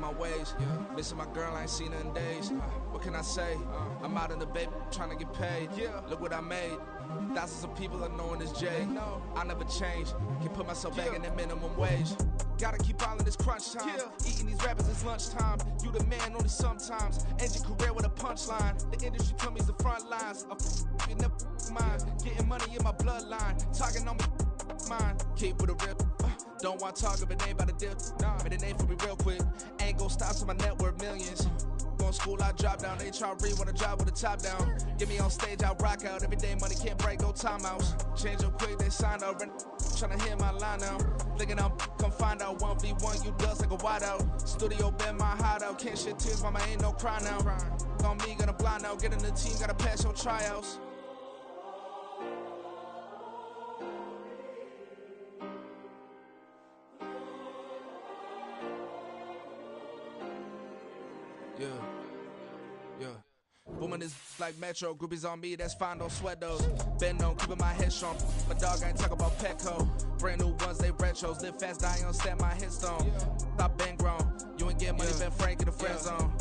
my ways. Missing my girl, I ain't seen her in days. What can I say? I'm out in the baby, trying to get paid. Look what I made. Thousands of people are knowing this Jay. I never change. Can put myself back in the minimum wage. Gotta keep all in this crunch time. Eating these rappers, it's lunchtime. You the man only sometimes. End your career with a punchline. The industry told me it's the front lines. You never mind. Getting money in my bloodline. Talking on me, mine. Keep with a rip. Don't want to talk if it ain't about a dip. Made a name for me real quick. Ain't gon' stop till my net worth millions. Going school, I drop down. HRE, wanna job with the top down. Get me on stage, I rock out. Every day money can't break, go timeouts. Change up quick, they signed up. Tryna hear my line now. Thinking I'm come find out 1v1, you dust like a wideout. Studio been my hideout. Can't shed tears, mama ain't no cry now. On me, gonna blind out. Get in the team, gotta pass your tryouts. Booming this like Metro, groupies on me, that's fine, don't sweat those. Been on, keeping my head strong. My dog ain't talk about Petco. Brand new ones, they retros. Live fast, die on set, my headstone. Stop been grown. You ain't getting money, been frank in the friend zone.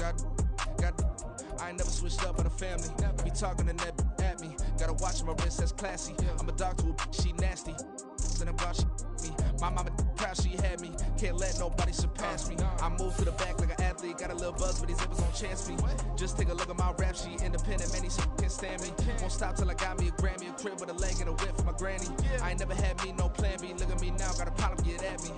I ain't never switched up on the family. Be talking to net at me. Gotta watch my wrist, that's classy. I'm a dog to a she nasty. And about she me. My mama proud she had me. Can't let nobody surpass me. I move to the back like an athlete. Got a little buzz, but these zippers don't chance me. Just take a look at my rap sheet. Independent, man, these can't stand me. Won't stop till I got me a Grammy, a crib with a leg and a whip for my granny. I ain't never had me no plan B. Look at me now, got a problem, get at me.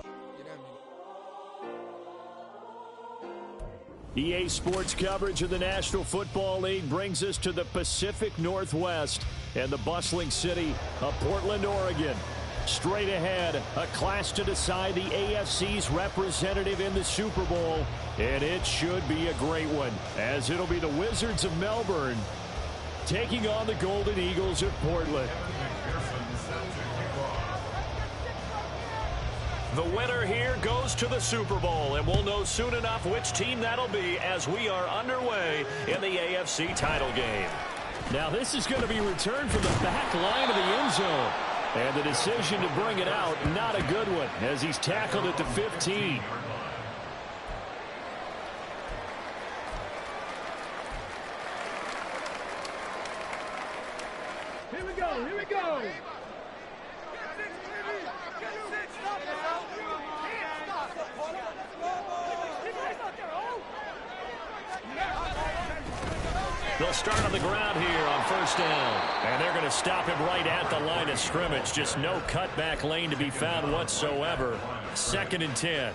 EA Sports coverage of the National Football League brings us to the Pacific Northwest and the bustling city of Portland, Oregon. Straight ahead, a clash to decide the AFC's representative in the Super Bowl, and it should be a great one, as it'll be the Wizards of Melbourne taking on the Golden Eagles of Portland. The winner here goes to the Super Bowl, and we'll know soon enough which team that'll be as we are underway in the AFC title game. Now this is going to be returned from the back line of the end zone. And the decision to bring it out, not a good one, as he's tackled at the 15. Here we go, here we go. They'll start on the ground here on first down. And they're going to stop him right at the line of scrimmage. Just no cutback lane to be found whatsoever. 2nd and 10.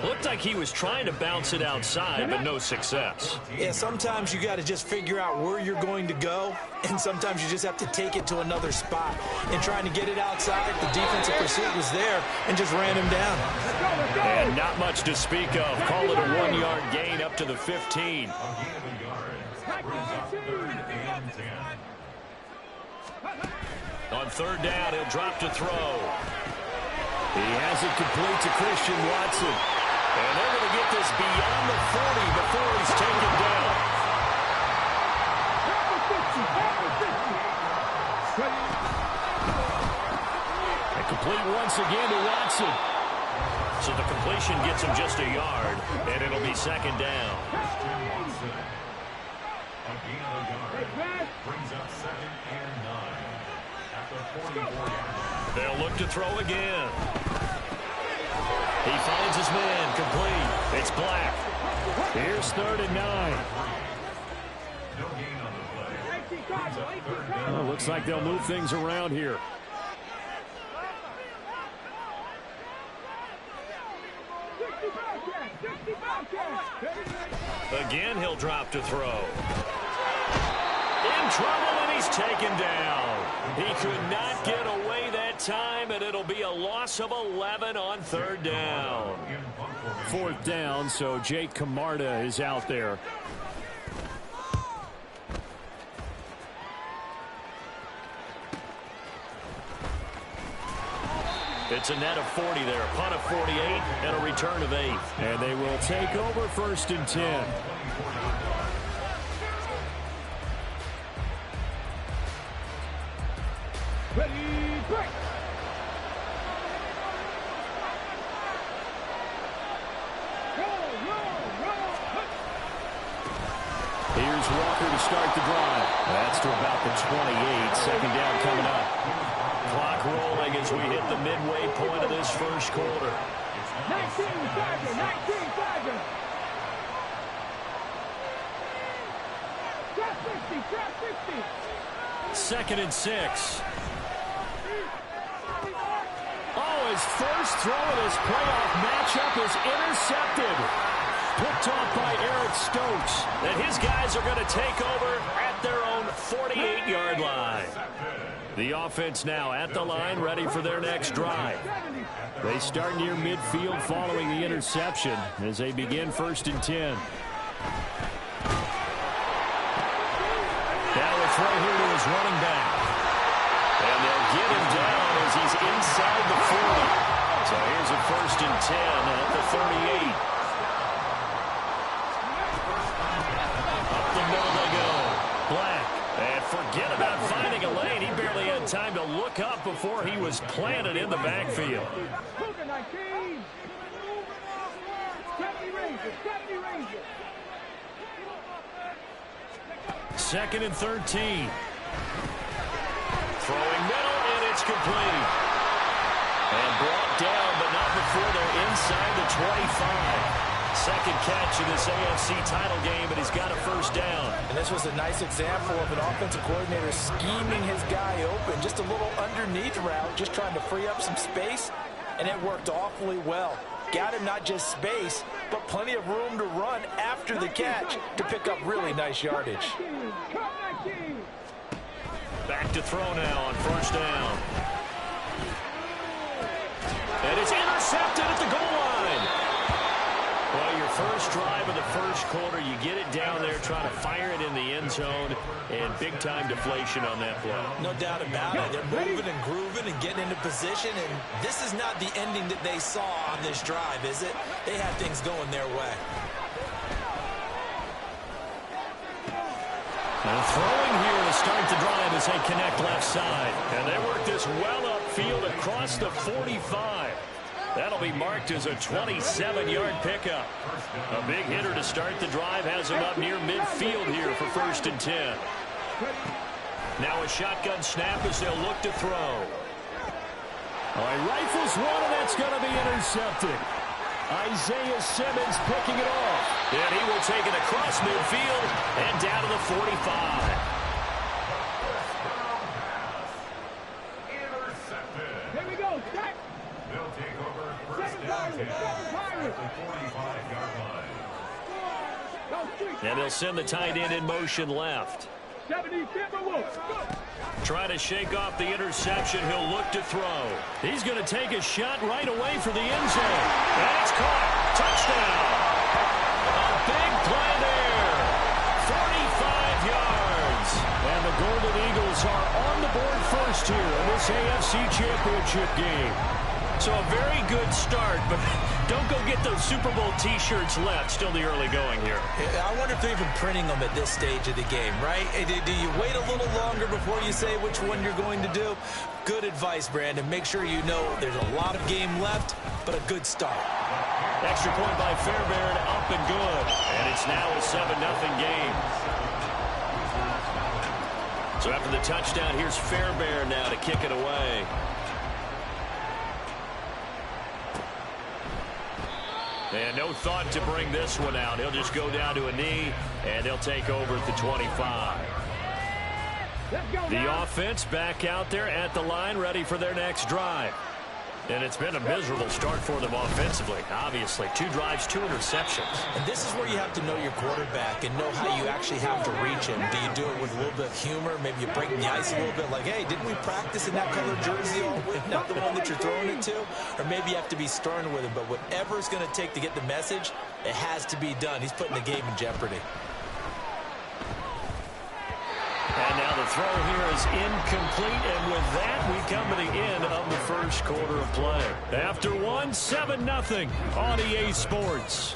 Looked like he was trying to bounce it outside, but no success. Yeah, sometimes you got to just figure out where you're going to go, and sometimes you just have to take it to another spot. And trying to get it outside, the defensive pursuit was there and just ran him down. And not much to speak of. Call it a 1-yard gain up to the 15. On third down, he'll drop to throw. He has it complete to Christian Watson. And they're going to get this beyond the 40 before he's taken down. And complete once again to Watson. So the completion gets him just a yard, and it'll be 2nd down. Brings up 2nd and 9. After 44 yards. They'll look to throw again. He finds his man complete. It's Black. Here's 3rd and 9. No gain on the play. Well, looks like they'll move things around here. Again, he'll drop to throw. In trouble, and he's taken down. He could not get away that time, and it'll be a loss of 11 on 3rd down. 4th down, so Jake Camarda is out there. It's a net of 40 there, a punt of 48, and a return of 8. And they will take over 1st and 10. Ready, break. Go, Here's Walker to start the drive. That's to about the 28. Second down coming up. Clock rolling as we hit the midway point of this first quarter. 19 Tiger, 19 Tiger. Trap 50, trap 50. 2nd and 6. Oh, his first throw in his playoff matchup is intercepted. Picked off by Eric Stokes. And his guys are going to take over at their own 48-yard line. The offense now at the line, ready for their next drive. They start near midfield following the interception as they begin 1st and 10. Now a throw here to his running back. And they'll get him down as he's inside the 40. So here's a 1st and 10 at the 38. Up the middle they go. Black. And forget about finding a lane. He barely had time to look up before he was planted in the backfield. 2nd and 13. Throwing middle, and it's complete. And brought down, but not before they're inside the 25. Second catch in this AFC title game, and he's got a 1st down. And this was a nice example of an offensive coordinator scheming his guy open. Just a little underneath route, just trying to free up some space, and it worked awfully well. Got him not just space, but plenty of room to run after the catch to pick up really nice yardage. Back to throw now on 1st down. And it's intercepted at the goal line. Well, your first drive of the first quarter, you get it down there, trying to fire it in the end zone, and big-time deflation on that play. No doubt about it. They're moving and grooving and getting into position, and this is not the ending that they saw on this drive, is it? They had things going their way. And throwing here to start the drive as they connect left side. And they work this well upfield across the 45. That'll be marked as a 27-yard pickup. A big hitter to start the drive has him up near midfield here for 1st and 10. Now a shotgun snap as they'll look to throw. All right, rifles one, and that's going to be intercepted. Isaiah Simmons picking it off. And he will take it across midfield and down to the 45. Here we go, Jack. They'll take over 1st down at the 45-yard line. And they'll send the tight end in motion left. 70 Timberwolves. Trying to shake off the interception. He'll look to throw. He's going to take a shot right away for the end zone. And it's caught. Touchdown. A big play there. 45 yards. And the Golden Eagles are on the board first here in this AFC Championship game. So a very good start, but don't go get those Super Bowl T-shirts left. Still the early going here. I wonder if they're even printing them at this stage of the game, right? Do you wait a little longer before you say which one you're going to do? Good advice, Brandon. Make sure you know there's a lot of game left, but a good start. Extra point by Fairbairn, up and good. And it's now a 7-0 game. So after the touchdown, here's Fairbairn now to kick it away. And no thought to bring this one out. He'll just go down to a knee, and they'll take over at the 25. The offense back out there at the line, ready for their next drive. And it's been a miserable start for them offensively, obviously. 2 drives, 2 interceptions. And this is where you have to know your quarterback and know how you actually have to reach him. Do you do it with a little bit of humor? Maybe you break the ice a little bit like, hey, didn't we practice in that color jersey all week? Not the one that you're throwing it to? Or maybe you have to be stern with him. But whatever it's going to take to get the message, it has to be done. He's putting the game in jeopardy. And now the throw here is incomplete, and with that, we come to the end of the first quarter of play. After one, 7-0 on EA Sports.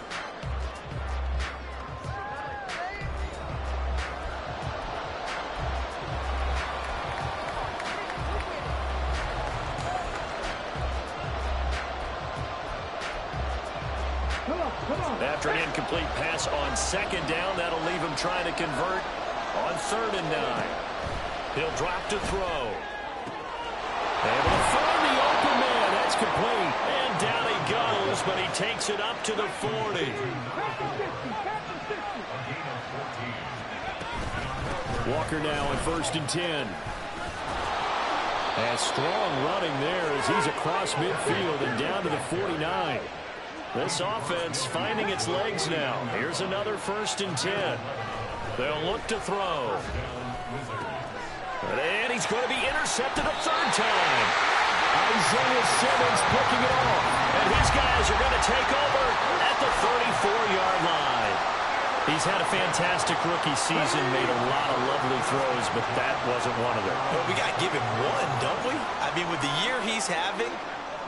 Come on, come on. After an incomplete pass on second down, that'll leave him trying to convert on 3rd and 9. He'll drop to throw. Able to find the open man. That's complete. And down he goes, but he takes it up to the 40. Walker now on 1st and 10. And strong running there as he's across midfield and down to the 49. This offense finding its legs now. Here's another 1st and 10. They'll look to throw. And he's going to be intercepted a 3rd time. Isaiah Simmons picking it off. And his guys are going to take over at the 34-yard line. He's had a fantastic rookie season, made a lot of lovely throws, but that wasn't one of them. Well, we got to give him one, don't we? I mean, with the year he's having,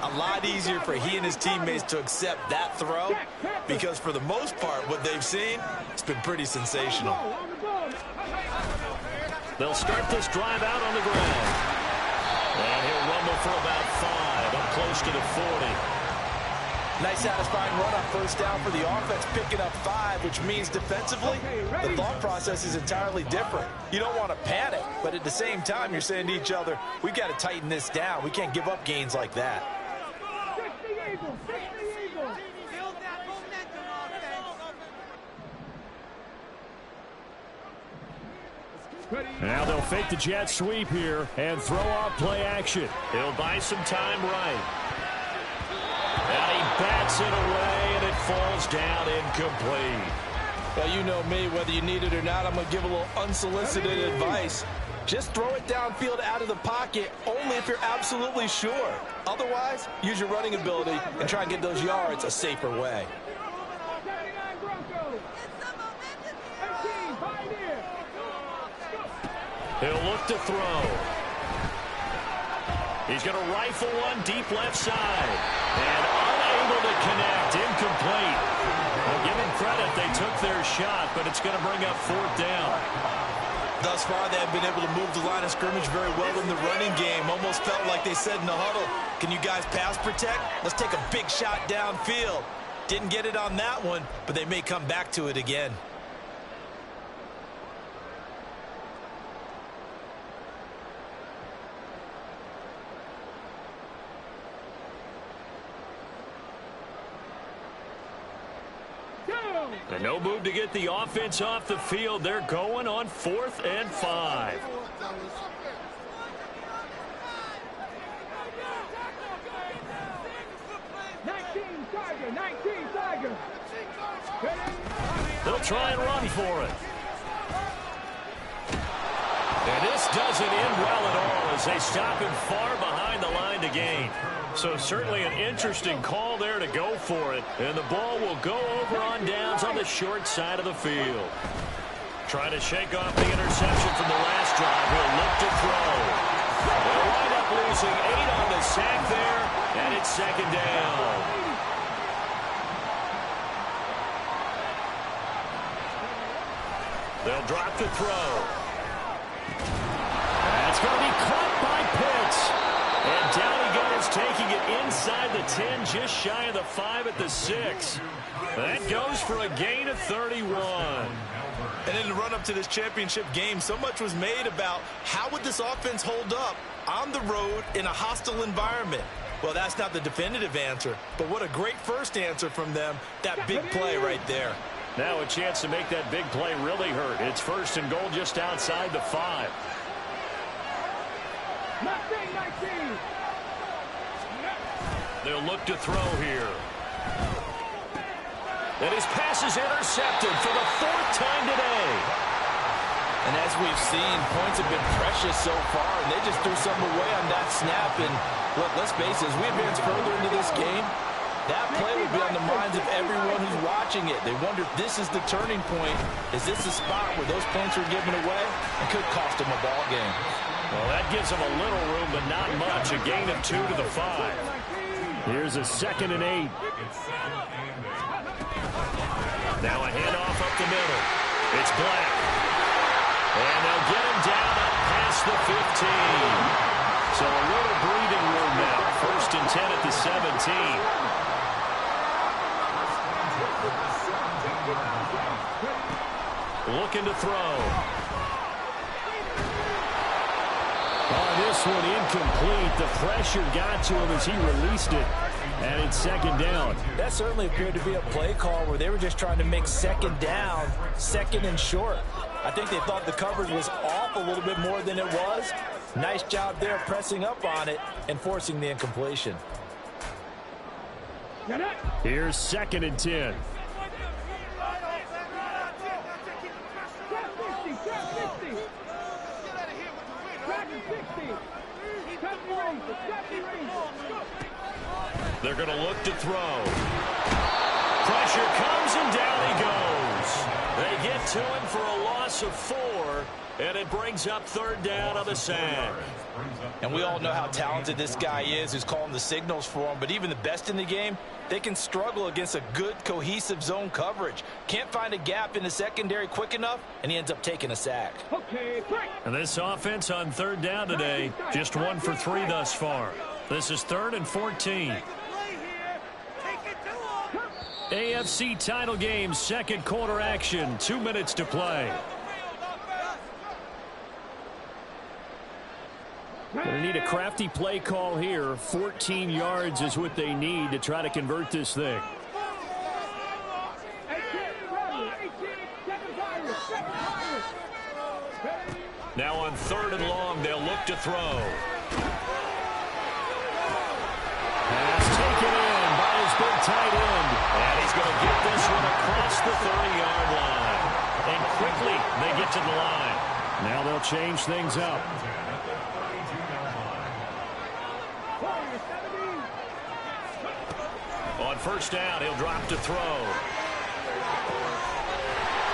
a lot easier for he and his teammates to accept that throw because for the most part, what they've seen, it's been pretty sensational. They'll start this drive out on the ground. And he'll rumble for about 5, up close to the 40. Nice satisfying run on 1st down for the offense, picking up 5, which means defensively, the thought process is entirely different. You don't want to panic, but at the same time, you're saying to each other, we've got to tighten this down. We can't give up gains like that. Now they'll fake the jet sweep here and throw off play action. He'll buy some time right. And he bats it away, and it falls down incomplete. Well, you know me, whether you need it or not, I'm going to give a little unsolicited advice. Just throw it downfield out of the pocket only if you're absolutely sure. Otherwise, use your running ability and try and get those yards a safer way. He'll look to throw. He's going to rifle one deep left side. And unable to connect. Incomplete. I'll give them credit. They took their shot, but it's going to bring up 4th down. Thus far, they have been able to move the line of scrimmage very well in the running game. Almost felt like they said in the huddle, can you guys pass protect? Let's take a big shot downfield. Didn't get it on that one, but they may come back to it again. And no move to get the offense off the field. They're going on 4th and 5. They'll try and run for it. And this doesn't end well at all as they stop him far behind the line to gain. So certainly an interesting call there to go for it. And the ball will go over on downs on the short side of the field. Trying to shake off the interception from the last drive. He'll look to throw. They'll wind up losing 8 on the sack there. And it's 2nd down. They'll drop to throw. That's going to be caught by Pitts. And down he goes, taking it inside the 10, just shy of the 5 at the 6. That goes for a gain of 31. And in the run-up to this championship game, so much was made about how would this offense hold up on the road in a hostile environment. Well, that's not the definitive answer, but what a great first answer from them, that big play right there. Now a chance to make that big play really hurt. It's 1st and goal just outside the 5. They'll look to throw here. And his pass is intercepted for the 4th time today. And as we've seen, points have been precious so far, and they just threw some away on that snap. And look, let's face it, as we advance further into this game, that play will be on the minds of everyone who's watching it. They wonder if this is the turning point. Is this the spot where those points are given away? It could cost them a ball game. Well, that gives them a little room, but not much. A gain of 2 to the 5. Here's a 2nd and 8. Now a handoff up the middle. It's Black. And they'll get him down up past the 15. So a little breathing room now. 1st and 10 at the 17. looking to throw. Oh, this one incomplete. The pressure got to him as he released it. And it's second down. That certainly appeared to be a play call where they were just trying to make second down, second and short. I think they thought the coverage was off a little bit more than it was. Nice job there pressing up on it and forcing the incompletion. Here's second and 10. They're going to look to throw. Pressure comes and down he goes. They get to him for a loss of 4, and it brings up third down on the sack. And we all know how talented this guy is who's calling the signals for him, but even the best in the game, they can struggle against a good cohesive zone coverage. Can't find a gap in the secondary quick enough, and he ends up taking a sack. And this offense on third down today, just 1 for 3 thus far. This is 3rd and 14. AFC title game, second quarter action, 2 minutes to play. Going to need a crafty play call here. 14 yards is what they need to try to convert this thing. Now on 3rd and long, they'll look to throw. Pass taken in by his big tight end. And he's going to get this one across the 30-yard line. And quickly, they get to the line. Now they'll change things up. On first down, he'll drop to throw.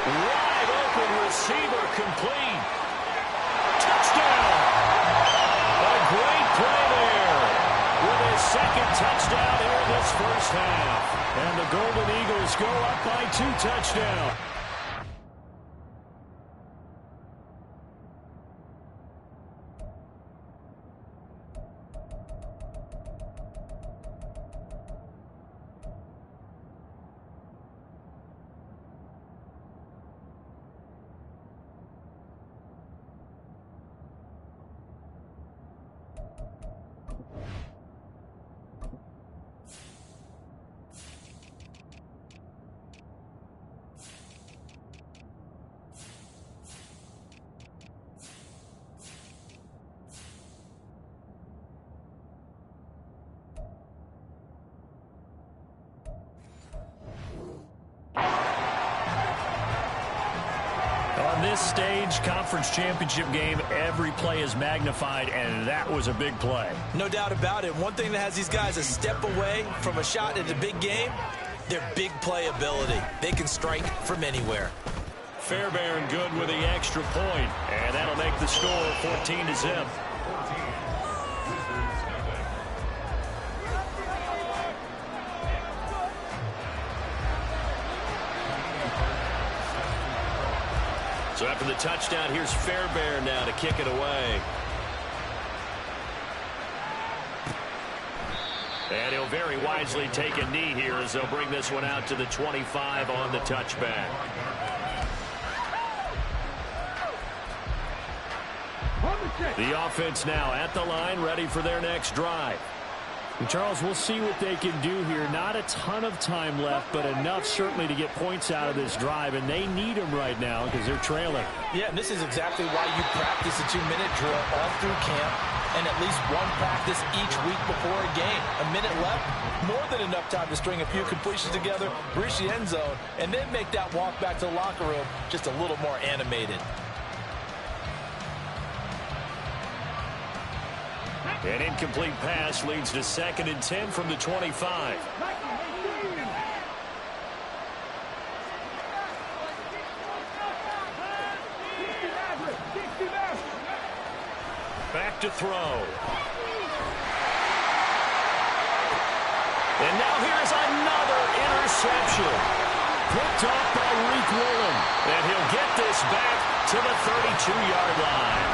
Wide open receiver complete. Touchdown! A great play there with his second touchdown here in this first half. And the Golden Eagles go up by 2 touchdowns. On this stage, conference championship game, every play is magnified, and that was a big play. No doubt about it. One thing that has these guys a step away from a shot at the big game, their big play ability. They can strike from anywhere. Fairbairn good with the extra point, and that'll make the score 14-0. So after the touchdown, here's Fairbairn now to kick it away. And he'll very wisely take a knee here as they'll bring this one out to the 25 on the touchback. The offense now at the line, ready for their next drive. And Charles, we'll see what they can do here. Not a ton of time left, but enough certainly to get points out of this drive, and they need them right now because they're trailing. Yeah, and this is exactly why you practice a 2-minute drill all through camp and at least one practice each week before a game. A minute left, more than enough time to string a few completions together, reach the end zone, and then make that walk back to the locker room just a little more animated. An incomplete pass leads to 2nd and 10 from the 25. Back to throw. And now here's another interception. Picked off by Reek Woolen. And he'll get this back to the 32-yard line.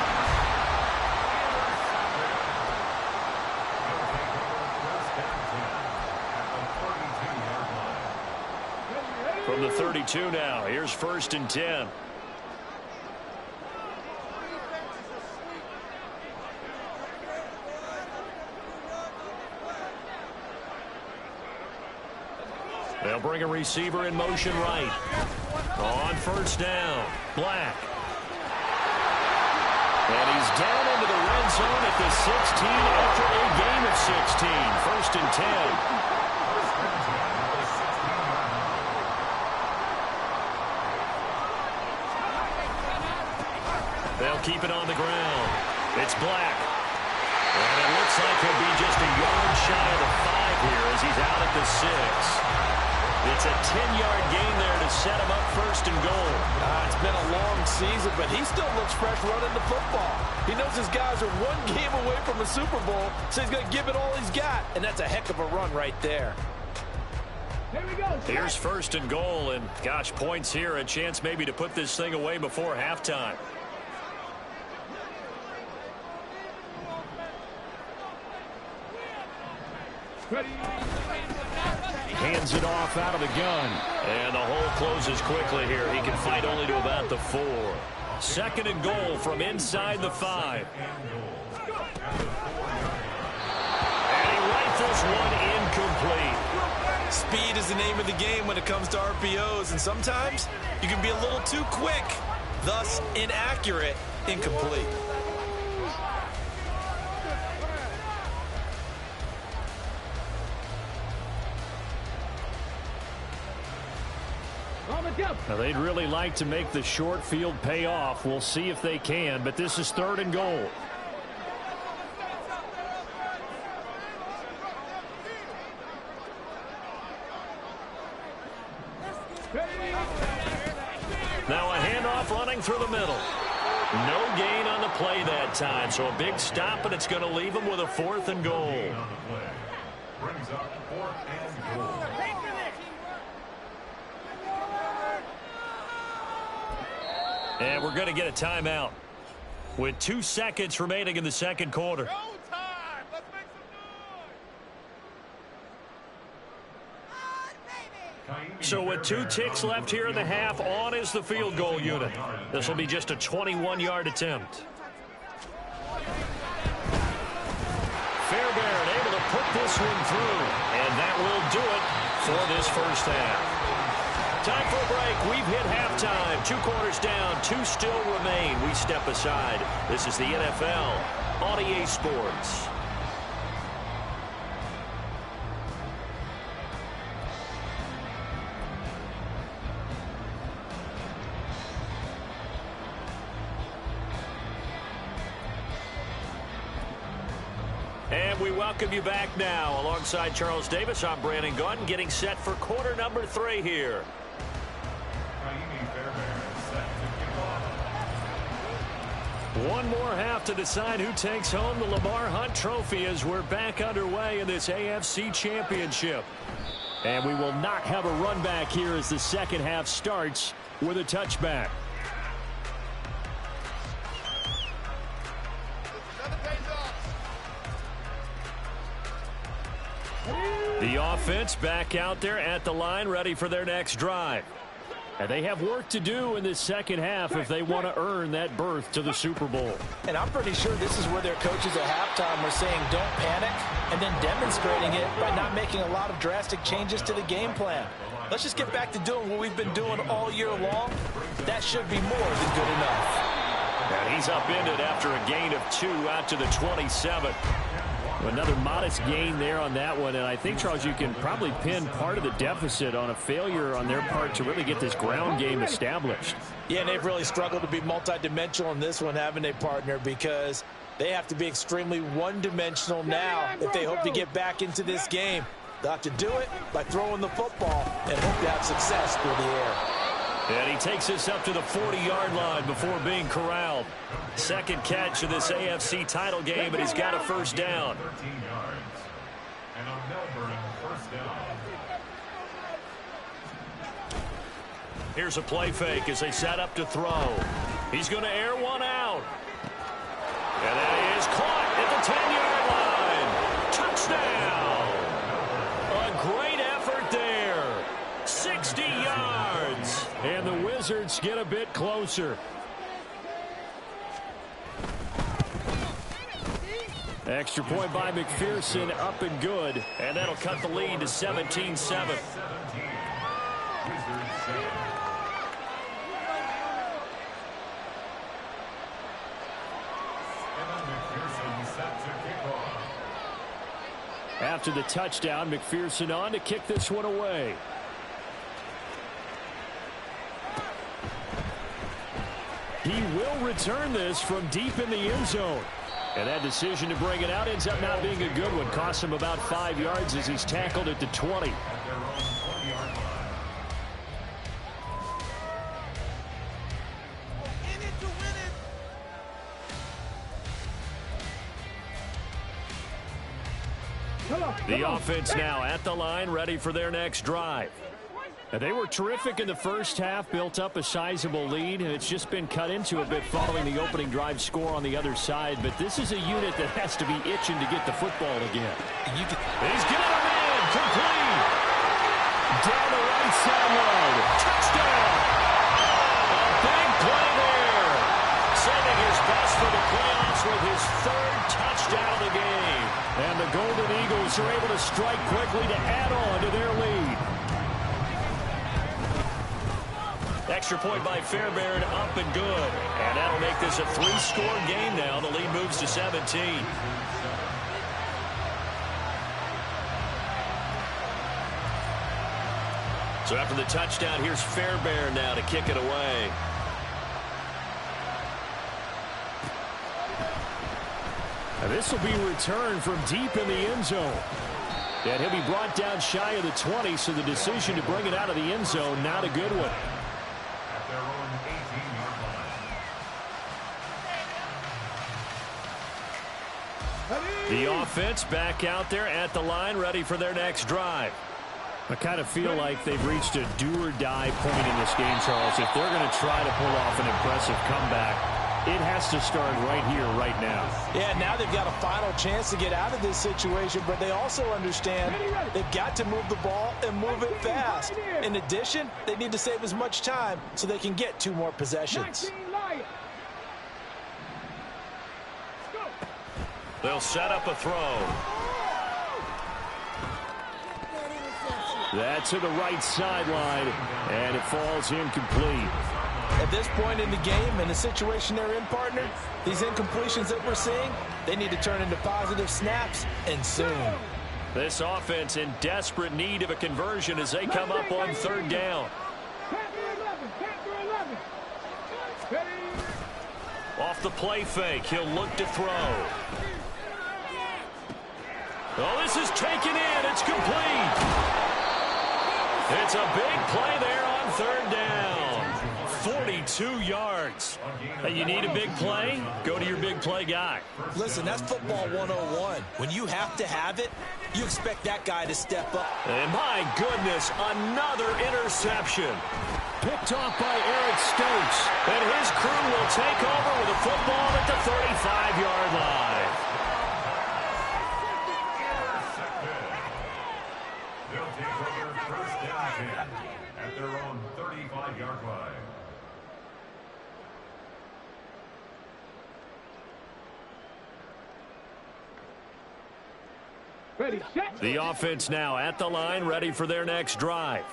From the 32 now, here's 1st and 10. They'll bring a receiver in motion right. On first down, Black. And he's down into the red zone at the 16 after a game of 16. First and 10. They'll keep it on the ground. It's Black. And it looks like he'll be just a yard shy of the 5 here as he's out at the 6. It's a 10-yard gain there to set him up first and goal. It's been a long season, but he still looks fresh running the football. He knows his guys are one game away from a Super Bowl, so he's going to give it all he's got. And that's a heck of a run right there. Here we go. Here's first and goal, and gosh, points here. A chance maybe to put this thing away before halftime. Hands it off out of the gun. And the hole closes quickly here. He can fight only to about the 4. Second and goal from inside the 5. And he rifles one incomplete. Speed is the name of the game when it comes to RPOs, and sometimes you can be a little too quick, thus inaccurate, incomplete. Now, they'd really like to make the short field pay off. We'll see if they can, but this is third and goal. Now a handoff running through the middle. No gain on the play that time, so a big stop, and it's going to leave them with a 4th and goal. Brings up 4th and goal. And we're going to get a timeout with 2 seconds remaining in the second quarter. So with 2 ticks left here in the half, on is the field goal unit. This will be just a 21-yard attempt. Fairbairn able to put this one through, and that will do it for this first half. Time for a break. We've hit halftime. 2 quarters down. 2 still remain. We step aside. This is the NFL on EA Sports. And we welcome you back now. Alongside Charles Davis, I'm Brandon Gunn, getting set for quarter number 3 here. One more half to decide who takes home the Lamar Hunt Trophy as we're back underway in this AFC Championship. And we will not have a run back here as the second half starts with a touchback. The offense back out there at the line, ready for their next drive. And they have work to do in this second half if they want to earn that berth to the Super Bowl. And I'm pretty sure this is where their coaches at halftime were saying don't panic, and then demonstrating it by not making a lot of drastic changes to the game plan. Let's just get back to doing what we've been doing all year long. That should be more than good enough. And he's upended after a gain of 2 out to the 27. Another modest gain there on that one, and I think, Charles, you can probably pin part of the deficit on a failure on their part to really get this ground game established. Yeah, and they've really struggled to be multidimensional in this one, haven't they, partner? Because they have to be extremely one-dimensional now if they hope to get back into this game. They'll have to do it by throwing the football and hope to have success through the air. And he takes us up to the 40-yard line before being corralled. Second catch of this AFC title game, and he's got a first down. 13 yards. And a Melbourne first down. Here's a play fake as they set up to throw. He's going to air one out. And that is caught at the 10-yard line. Touchdown. A great effort there. 60 yards. And the Wizards get a bit closer. Extra point by McPherson, up and good. And that'll cut the lead to 17-7. After the touchdown, McPherson on to kick this one away. He will return this from deep in the end zone. And that decision to bring it out ends up not being a good one. Costs him about 5 yards as he's tackled at the 20. The offense now at the line, ready for their next drive. Now, they were terrific in the first half, built up a sizable lead, and it's just been cut into a bit following the opening drive score on the other side. But this is a unit that has to be itching to get the football again. He's got a man, complete. Down the right sideline. Touchdown. A big play there. Saving his best for the playoffs with his third touchdown of the game. And the Golden Eagles are able to strike quickly to add on to their lead. Extra point by Fairbairn, up and good. And that'll make this a 3-score game now. The lead moves to 17. So after the touchdown, here's Fairbairn now to kick it away. And this will be returned from deep in the end zone. And he'll be brought down shy of the 20, so the decision to bring it out of the end zone, not a good one. At their own 18-yard line. The offense back out there at the line, ready for their next drive. I kind of feel like they've reached a do-or-die point in this game, Charles. If they're going to try to pull off an impressive comeback, it has to start right here, right now. Yeah, now they've got a final chance to get out of this situation, but they also understand they've got to move the ball and move it fast. In addition, they need to save as much time so they can get 2 more possessions. They'll set up a throw. That's to the right sideline, and it falls incomplete. At this point in the game, in the situation they're in, partner, these incompletions that we're seeing, they need to turn into positive snaps, and soon. This offense in desperate need of a conversion as they come up on 3rd down. Off the play fake, he'll look to throw. Oh, this is taken in. It's complete. It's a big play there on 3rd down. 42 yards. Hey, you need a big play? Go to your big play guy. Listen, that's football 101. When you have to have it, you expect that guy to step up. And my goodness, another interception. Picked off by Eric Stokes. And his crew will take over with a football at the 35-yard line. They'll take over 1st down 10 at their own 35-yard line. The offense now at the line, ready for their next drive.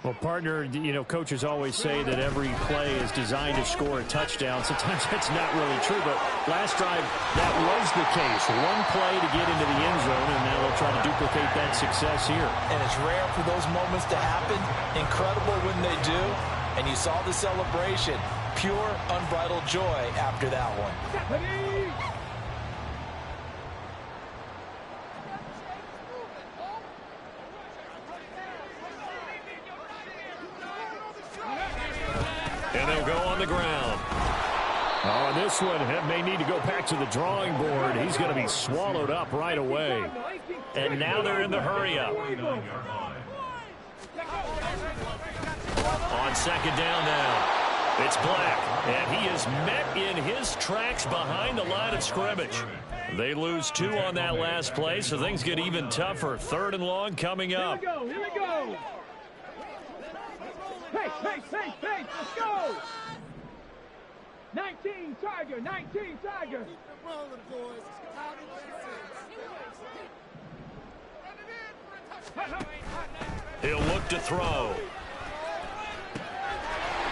Well, partner, you know, coaches always say that every play is designed to score a touchdown. Sometimes that's not really true, but last drive, that was the case. One play to get into the end zone, and now they'll try to duplicate that success here. And it's rare for those moments to happen. Incredible when they do. And you saw the celebration. Pure, unbridled joy after that one. And they'll go on the ground. Oh, and this one may need to go back to the drawing board. He's going to be swallowed up right away. And now they're in the hurry-up. On 2nd down now. It's Black, and he is met in his tracks behind the line of scrimmage. They lose 2 on that last play, so things get even tougher. 3rd and long coming up. Here we go. Hey, let's go! 19 Tiger. He'll look to throw.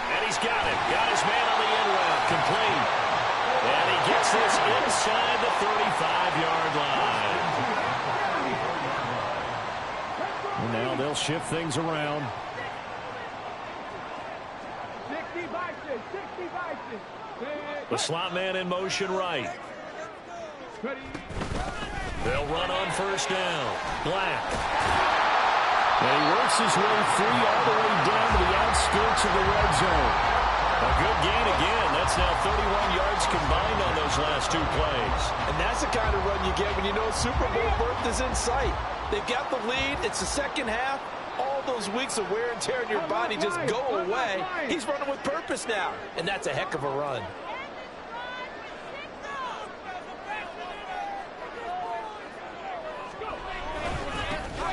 And he's got it. Got his man on the end route. Complete. And he gets this inside the 35-yard line. they'll shift things around. 60 vices, 60 vices. The slot man in motion right. They'll run on first down. Black. And he works his way free all the way down to the outskirts of the red zone. A good gain again. That's now 31 yards combined on those last 2 plays. And that's the kind of run you get when you know Super Bowl berth is in sight. They've got the lead. It's the second half. All those weeks of wear and tear in your body just go away. He's running with purpose now, and that's a heck of a run.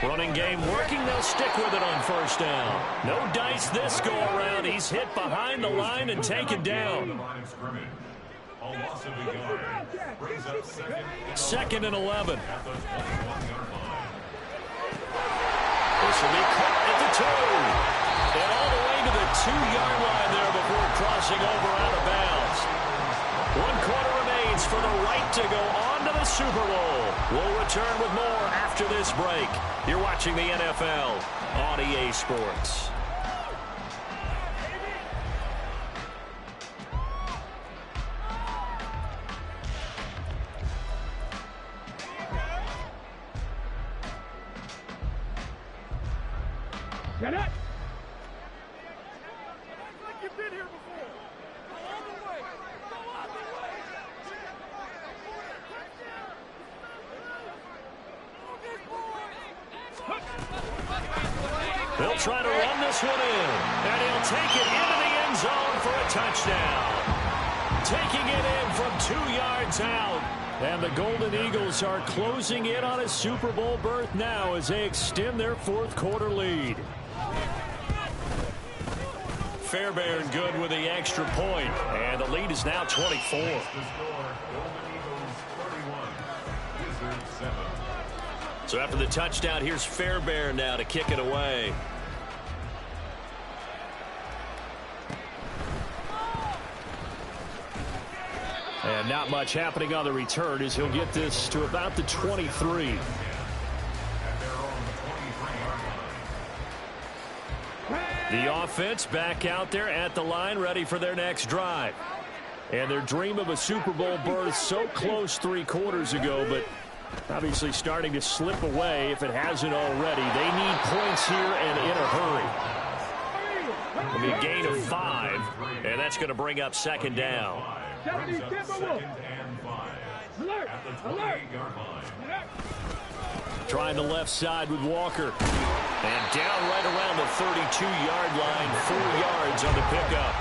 Running game working. They'll stick with it on first down. No dice this go around. He's hit behind the line and taken down. Second and 11. This will be caught at the 2. And all the way to the 2-yard line there before crossing over out of bounds. 1 quarter remains for the right to go on to the Super Bowl. We'll return with more after this break. You're watching the NFL on EA Sports. Get it! They'll try to run this one in, and he'll take it into the end zone for a touchdown. Taking it in from 2 yards out. And the Golden Eagles are closing in on a Super Bowl berth now as they extend their 4th quarter lead. Fairbairn good with the extra point, and the lead is now 24. So after the touchdown, here's Fairbairn now to kick it away. And not much happening on the return as he'll get this to about the 23. The offense back out there at the line, ready for their next drive. And their dream of a Super Bowl berth so close 3 quarters ago, but obviously starting to slip away if it hasn't already. They need points here and in a hurry. It'll be a gain of 5, and that's going to bring up second down. Trying the left side with Walker. And down right around the 32-yard line, 4 yards on the pickup.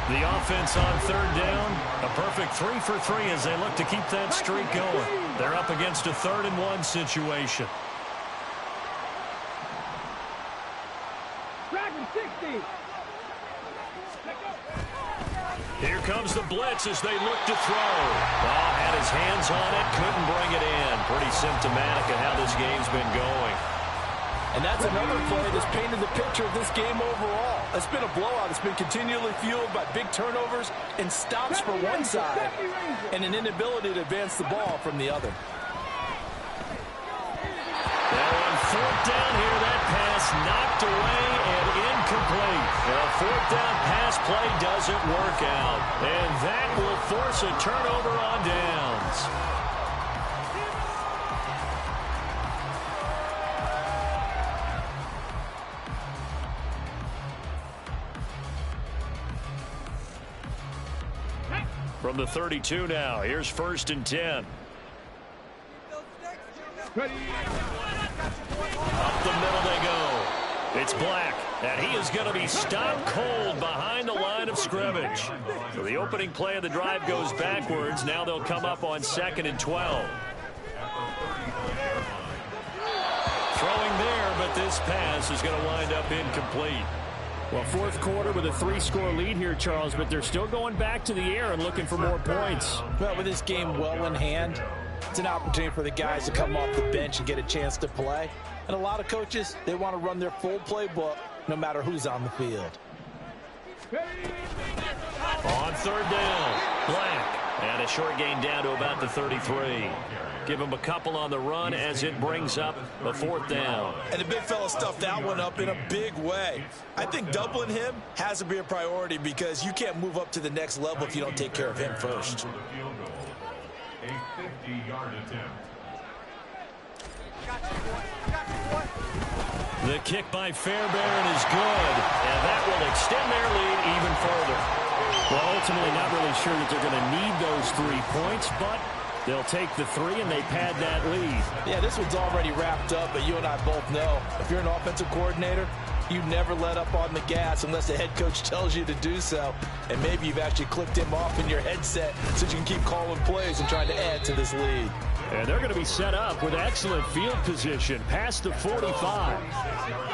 The offense on third down, a perfect 3 for 3 as they look to keep that streak going. They're up against a 3rd and 1 situation. Here comes the blitz as they look to throw. Oh, had his hands on it, couldn't bring it in. Pretty symptomatic of how this game's been going. And that's another play that's painted the picture of this game overall. It's been a blowout. It's been continually fueled by big turnovers and stops for one side and an inability to advance the ball from the other. Now on 4th down here, that pass knocked away and incomplete. A 4th down pass play doesn't work out. And that will force a turnover on downs. From the 32 now, here's 1st and 10. Up the middle they go. It's Black, and he is going to be stopped cold behind the line of scrimmage. So the opening play of the drive goes backwards. Now they'll come up on 2nd and 12. Throwing there, but this pass is going to wind up incomplete. Well, 4th quarter with a 3-score lead here, Charles, but they're still going back to the air and looking for more points. Well, with this game well in hand, it's an opportunity for the guys to come off the bench and get a chance to play. And a lot of coaches, they want to run their full playbook no matter who's on the field. On 3rd down, Black And a short gain down to about the 33. Give him a couple on the run as it brings up the 4th down. And the big fella stuffed that one up in a big way. I think doubling him has to be a priority because you can't move up to the next level if you don't take care of him first. A 50-yard attempt. The kick by Fairbairn is good, and that will extend their lead even further. Well, ultimately not really sure that they're going to need those 3 points, but they'll take the 3 and they pad that lead. Yeah, this one's already wrapped up, but you and I both know if you're an offensive coordinator, you never let up on the gas unless the head coach tells you to do so. And maybe you've actually clicked him off in your headset so you can keep calling plays and trying to add to this lead. And they're going to be set up with excellent field position past the 45.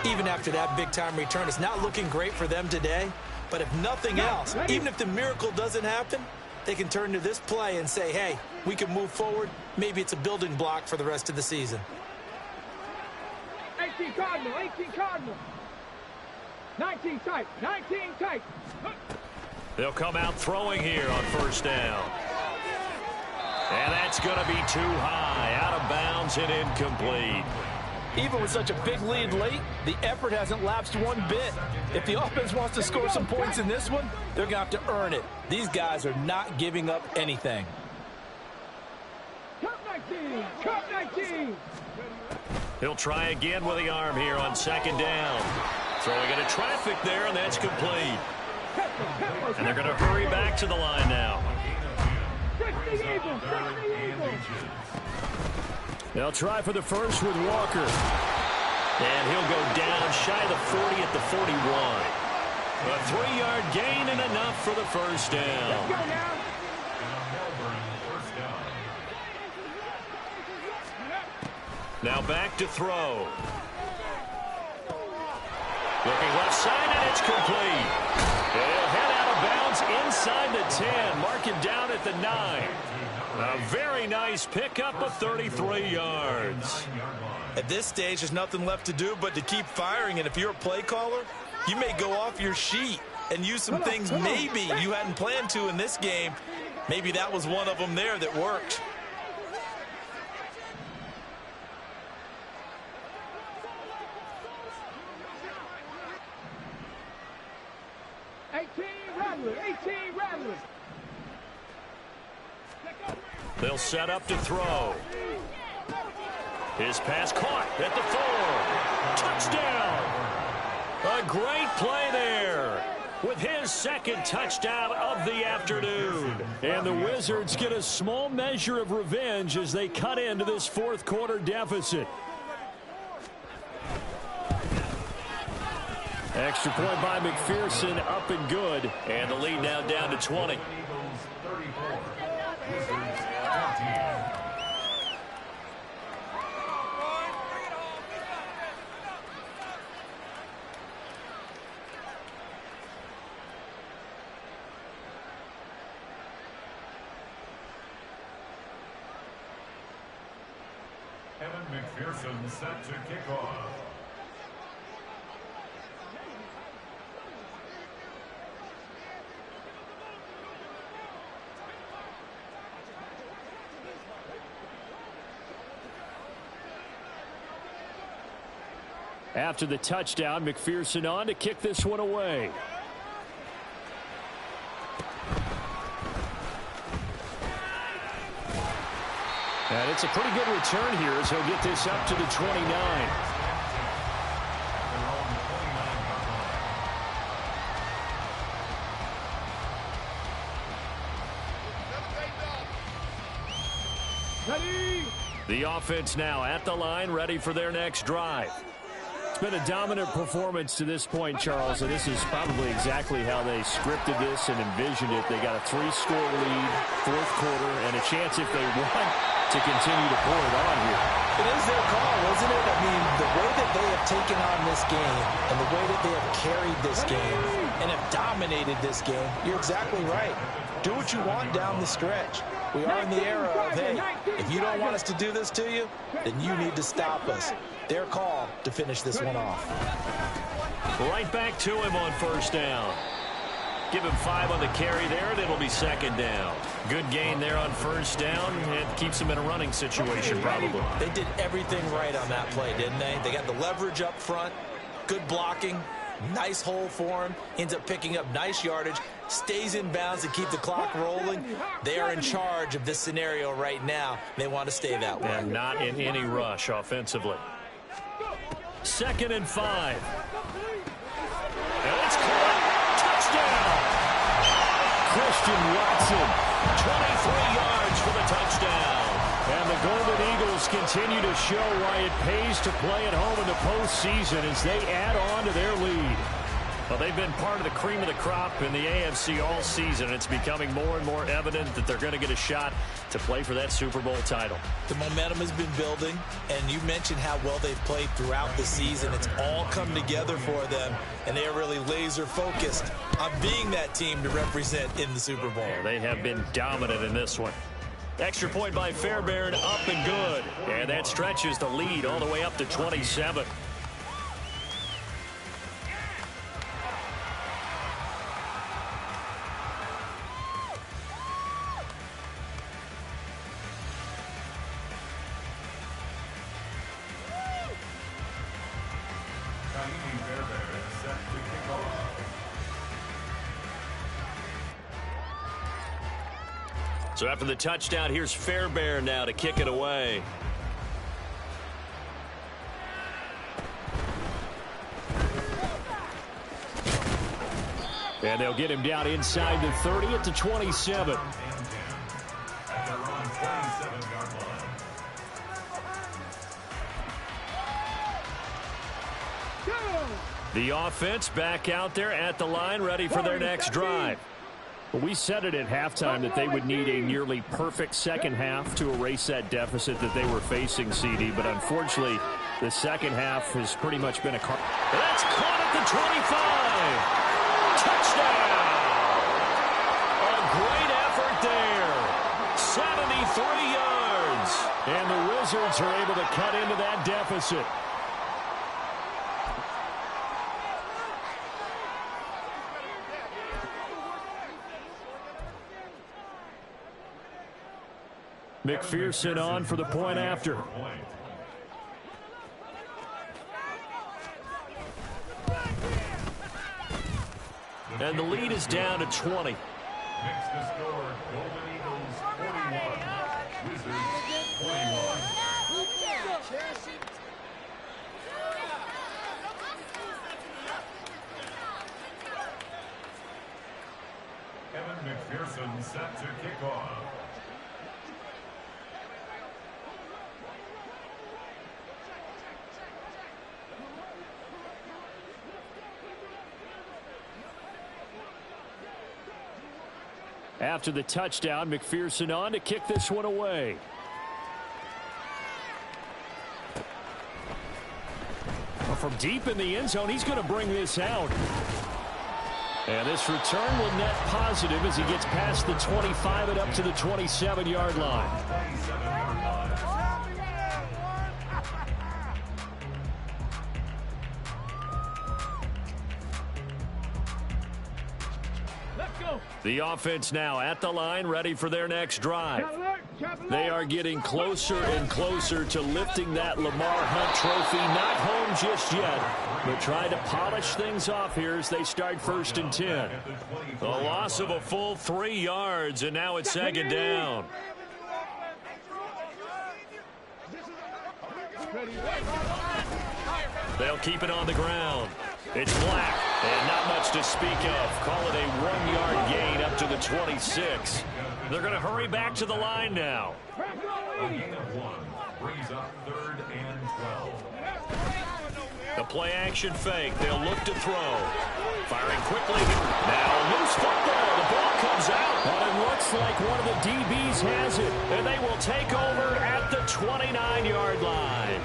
Even after that big-time return, it's not looking great for them today. But if nothing else, even if the miracle doesn't happen, they can turn to this play and say, hey, we can move forward. Maybe it's a building block for the rest of the season. 18 Cardinal, 18 Cardinal. 19 tight, 19 tight. They'll come out throwing here on 1st down. And that's going to be too high, out of bounds and incomplete. Even with such a big lead late, the effort hasn't lapsed one bit. If the offense wants to score some points in this one, they're going to have to earn it. These guys are not giving up anything. Cup 19, Cup 19. He'll try again with the arm here on 2nd down. Throwing into traffic there, and that's complete. And they're going to hurry back to the line now. They'll try for the first with Walker. And he'll go down shy of the 40 at the 41. A 3-yard gain and enough for the 1st down. Let's go now. Now back to throw. Looking left side, and it's complete. They'll head out of bounds inside the 10. Mark him down at the 9. A very nice pickup of 33 yards. At this stage, there's nothing left to do but to keep firing. And if you're a play caller, you may go off your sheet and use some things maybe you hadn't planned to in this game. Maybe that was one of them there that worked. They'll set up to throw. His pass caught at the 4. Touchdown! A great play there with his 2nd touchdown of the afternoon. And the Wizards get a small measure of revenge as they cut into this 4th quarter deficit. Extra point by McPherson, up and good. And the lead now down to 20. McPherson set to kick off. After the touchdown, McPherson on to kick this one away. And it's a pretty good return here as he'll get this up to the 29. The offense now at the line, ready for their next drive. It's been a dominant performance to this point, Charles, and this is probably exactly how they scripted this and envisioned it. They got a 3-score lead, 4th quarter, and a chance if they want to continue to pour it on here. It is their call, isn't it? I mean, the way that they have taken on this game and the way that they have carried this game and have dominated this game, you're exactly right. Do what you want down the stretch. We are in the era of, hey, if you don't want us to do this to you, then you need to stop us. Their call to finish this one off. Right back to him on 1st down. Give him 5 on the carry there, and it'll be second down. Good gain there on first down, and keeps him in a running situation probably. They did everything right on that play, didn't they? They got the leverage up front, good blocking, nice hole for him, ends up picking up nice yardage, stays in bounds to keep the clock rolling. They are in charge of this scenario right now. They want to stay that way. And not in any rush offensively. 2nd and 5. And it's caught. Touchdown! Christian Watson, 23 yards for the touchdown. And the Golden Eagles continue to show why it pays to play at home in the postseason as they add on to their lead. Well, they've been part of the cream of the crop in the AFC all season. It's becoming more and more evident that they're going to get a shot to play for that Super Bowl title. The momentum has been building, and you mentioned how well they've played throughout the season. It's all come together for them, and they are really laser-focused on being that team to represent in the Super Bowl. Yeah, they have been dominant in this one. Extra point by Fairbairn, up and good. And that stretches the lead all the way up to 27. So after the touchdown, here's Fairbairn now to kick it away. And they'll get him down inside the 30 at the 27. The offense back out there at the line, ready for their next drive. We said it at halftime that they would need a nearly perfect second half to erase that deficit that they were facing, CD. But unfortunately, the second half has pretty much been a car. That's caught at the 25. Touchdown. A great effort there. 73 yards. And the Wizards are able to cut into that deficit. McPherson on for the point after. And the lead is down to 20. Makes the score Golden Eagles 41, Wizards 21. Kevin McPherson set to kick off. After the touchdown, McPherson on to kick this one away. Well, from deep in the end zone, he's going to bring this out. And this return will net positive as he gets past the 25 and up to the 27-yard line. The offense now at the line, ready for their next drive. They are getting closer and closer to lifting that Lamar Hunt trophy. Not home just yet, but trying to polish things off here as they start 1st and 10. The loss of a full 3 yards, and now it's second down. They'll keep it on the ground. It's Black, and not much to speak of. Call it a 1-yard gain up to the 26. They're going to hurry back to the line now. A gain of 1 brings up 3rd and 12. The play action fake. They'll look to throw. Firing quickly. Now a loose football. The ball comes out. But it looks like one of the DBs has it. And they will take over at the 29-yard line.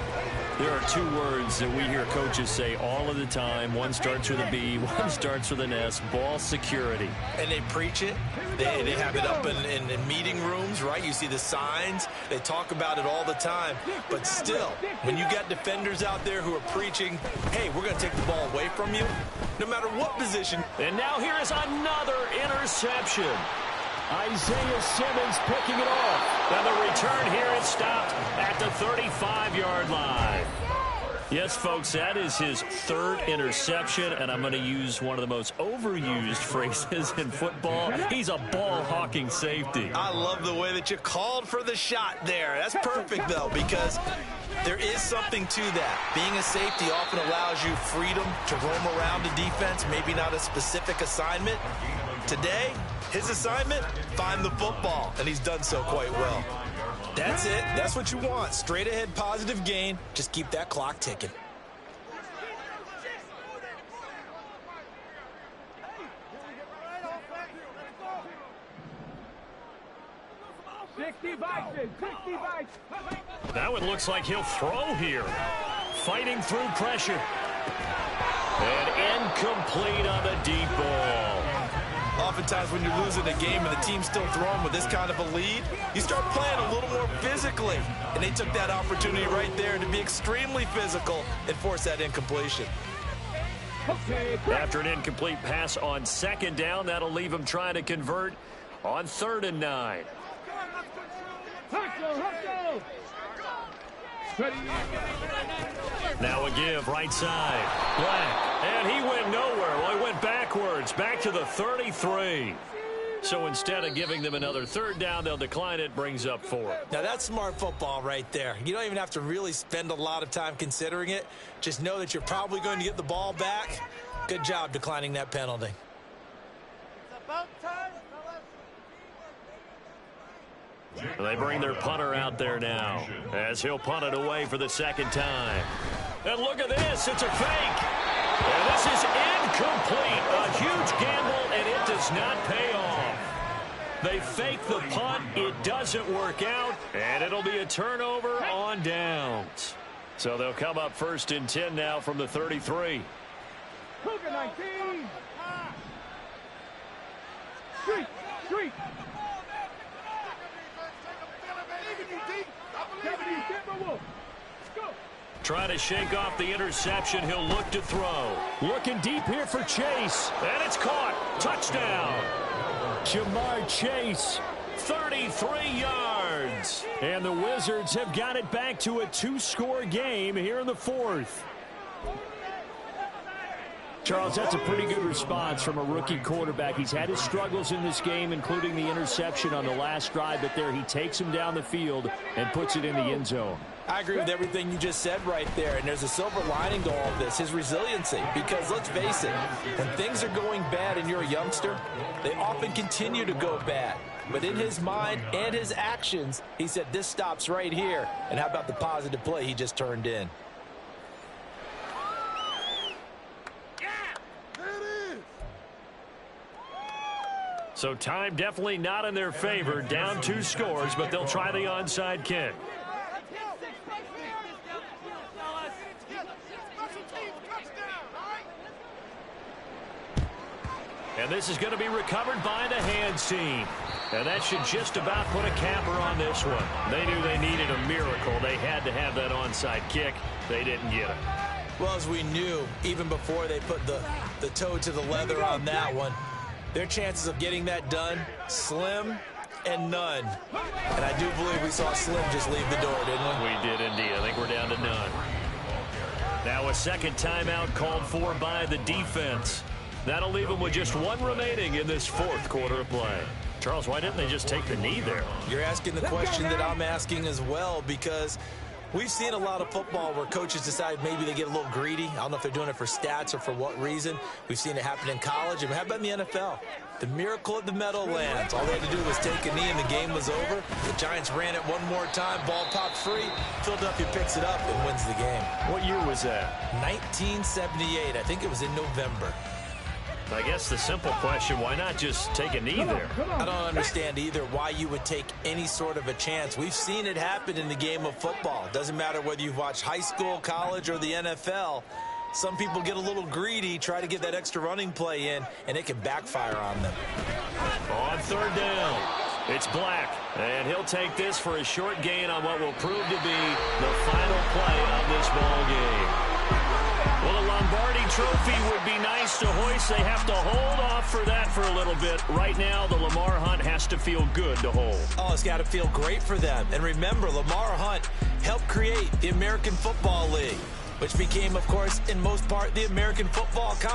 There are two words that we hear coaches say all of the time. One starts with a B, one starts with an S, ball security. And they preach it. They have it up in meeting rooms, right? You see the signs. They talk about it all the time. But still, when you got defenders out there who are preaching, hey, we're going to take the ball away from you, no matter what position. And now here is another interception. Isaiah Simmons picking it off. And the return here is stopped at the 35-yard line. Yes, folks, that is his third interception, and I'm going to use one of the most overused phrases in football. He's a ball-hawking safety. I love the way that you called for the shot there. That's perfect, though, because there is something to that. Being a safety often allows you freedom to roam around the defense, maybe not a specific assignment. Today, his assignment, find the football, and he's done so quite well. That's it. That's what you want. Straight ahead positive gain. Just keep that clock ticking. Now it looks like he'll throw here. Fighting through pressure. And incomplete on the deep ball. Oftentimes when you're losing a game and the team's still throwing with this kind of a lead, you start playing a little more physically. And they took that opportunity right there to be extremely physical and force that incompletion. After an incomplete pass on second down, that'll leave him trying to convert on 3rd and 9. Now a give, right side. Black, and he went nowhere. Well, he went backwards, back to the 33. So instead of giving them another 3rd down, they'll decline it, brings up 4. Now that's smart football right there. You don't even have to really spend a lot of time considering it. Just know that you're probably going to get the ball back. Good job declining that penalty. It's about time, fellas. They bring their punter out there now as he'll punt it away for the 2nd time. And look at this. It's a fake. And this is incomplete. A huge gamble, and it does not pay off. They fake the punt. It doesn't work out, and it'll be a turnover on downs. So they'll come up 1st and 10 now from the 33. Cougar 19. Street. Trying to shake off the interception. He'll look to throw. Looking deep here for Chase. And it's caught. Touchdown. Jamar Chase, 33 yards. And the Wizards have got it back to a 2-score game here in the 4th. Charles, that's a pretty good response from a rookie quarterback. He's had his struggles in this game, including the interception on the last drive, but there he takes him down the field and puts it in the end zone. I agree with everything you just said right there, and there's a silver lining to all of this, his resiliency, because let's face it, when things are going bad and you're a youngster, they often continue to go bad. But in his mind and his actions, he said this stops right here, and how about the positive play he just turned in? So time definitely not in their favor. Down 2 scores, but they'll try the onside kick. And this is going to be recovered by the hands team. And that should just about put a capper on this one. They knew they needed a miracle. They had to have that onside kick. They didn't get it. Well, as we knew, even before they put the toe to the leather on that one, their chances of getting that done, slim and none. And I do believe we saw Slim just leave the door, didn't we? We did indeed. I think we're down to none. Now a 2nd timeout called for by the defense. That'll leave them with just 1 remaining in this 4th quarter of play. Charles, why didn't they just take the knee there? You're asking the question that I'm asking as well, because we've seen a lot of football where coaches decide maybe they get a little greedy. I don't know if they're doing it for stats or for what reason. We've seen it happen in college. And how about in the NFL? The miracle at the Meadowlands. All they had to do was take a knee and the game was over. The Giants ran it one more time. Ball popped free. Philadelphia picks it up and wins the game. What year was that? 1978. I think it was in November. I guess the simple question, why not just take a knee there? I don't understand either why you would take any sort of a chance. We've seen it happen in the game of football. Doesn't matter whether you've watched high school, college, or the NFL. Some people get a little greedy, try to get that extra running play in, and it can backfire on them. On third down, it's Black, and he'll take this for a short gain on what will prove to be the final play of this ball game. Well, a Lombardi trophy would be nice to hoist. They have to hold off for that for a little bit. Right now, the Lamar Hunt has to feel good to hold. Oh, it's got to feel great for them. And remember, Lamar Hunt helped create the American Football League, which became, of course, in most part, the American Football Conference.